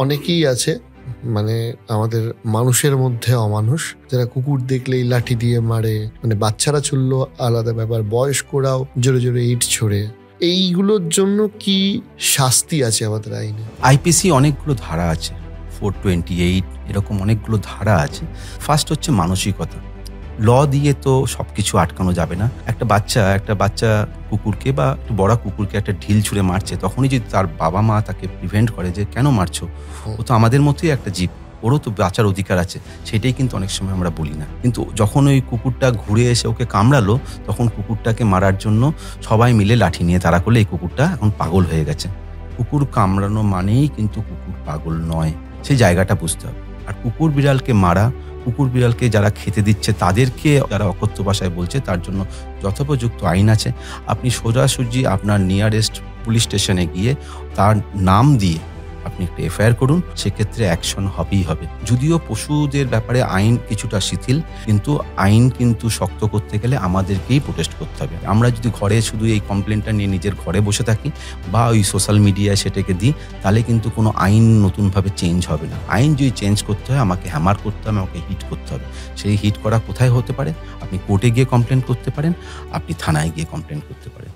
অনেকেই আছে মানে আমাদের মানুষের মধ্যে অমানুষ, যারা কুকুর দেখলেই লাঠি দিয়ে মারে। মানে বাচ্চারা ছুড়লো আলাদা ব্যাপার, বয়স্করাও জোরে জোরে ইট ছোড়ে। এইগুলোর জন্য কি শাস্তি আছে আমাদের আইনে? আইপিসি অনেকগুলো ধারা আছে, 428 এরকম অনেকগুলো ধারা আছে। ফার্স্ট হচ্ছে মানসিকতা। ল দিয়ে তো সবকিছু আটকানো যাবে না। একটা বাচ্চা কুকুরকে বা একটু বড় কুকুরকে একটা ঢিল ছুঁড়ে মারছে, তখনই যদি তার বাবা মা তাকে প্রিভেন্ট করে যে কেন মারছো, ও তো আমাদের মতোই একটা জীব, ওরও তো বাঁচার অধিকার আছে, সেটাই কিন্তু অনেক সময় আমরা বলি না। কিন্তু যখন ওই কুকুরটা ঘুরে এসে ওকে কামড়ালো, তখন কুকুরটাকে মারার জন্য সবাই মিলে লাঠি নিয়ে তাড়া করলে এই কুকুরটা এখন পাগল হয়ে গেছে। কুকুর কামড়ানো মানেই কিন্তু কুকুর পাগল নয়, সেই জায়গাটা বুঝতে হবে। আর কুকুর বিড়ালকে মারা, কুকুর বিড়ালকে যারা খেতে দিচ্ছে তাদেরকে যারা অকথ্য ভাষায় বলছে, তার জন্য যথোপযুক্ত আইন আছে। আপনি সোজাসুজি আপনার নিয়ারেস্ট পুলিশ স্টেশনে গিয়ে তার নাম দিয়ে আপনি একটা এফআইআর করুন, সেক্ষেত্রে অ্যাকশন হবেই হবে। যদিও পশুদের ব্যাপারে আইন কিছুটা শিথিল, কিন্তু আইন কিন্তু শক্ত করতে গেলে আমাদেরকেই প্রোটেস্ট করতে হবে। আমরা যদি ঘরে শুধু এই কমপ্লেনটা নিয়ে নিজের ঘরে বসে থাকি বা ওই সোশ্যাল মিডিয়ায় সেটাকে দিই, তাহলে কিন্তু কোনো আইন নতুনভাবে চেঞ্জ হবে না। আইন যদি চেঞ্জ করতে হয়, আমাকে হ্যামার করতে হবে, আমাকে হিট করতে হবে। সেই হিট করা কোথায় হতে পারে? আপনি কোর্টে গিয়ে কমপ্লেন করতে পারেন, আপনি থানায় গিয়ে কমপ্লেন করতে পারেন।